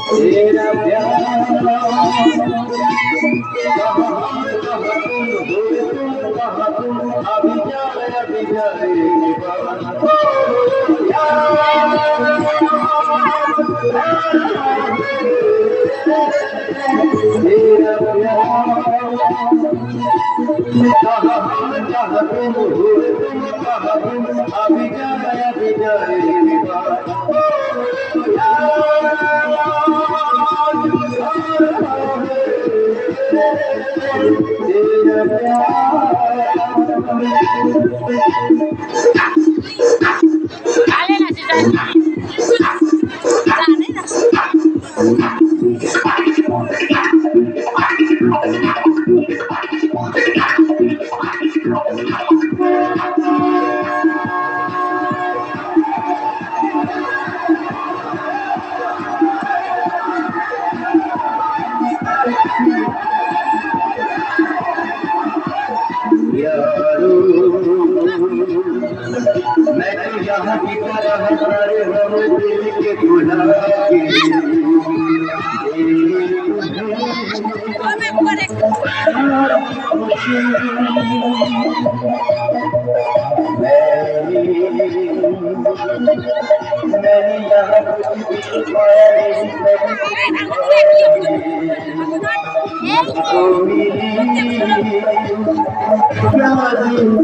तेरा प्यार अभी जाए तेरा प्यार जहाँ तुम हो तुम कहाँ तुम अभी जाए तेरा यारो मैं तो यहाँ की तरह हमारे हम दिल के गुलाब मैंने यहाँ कुछ पाया नहीं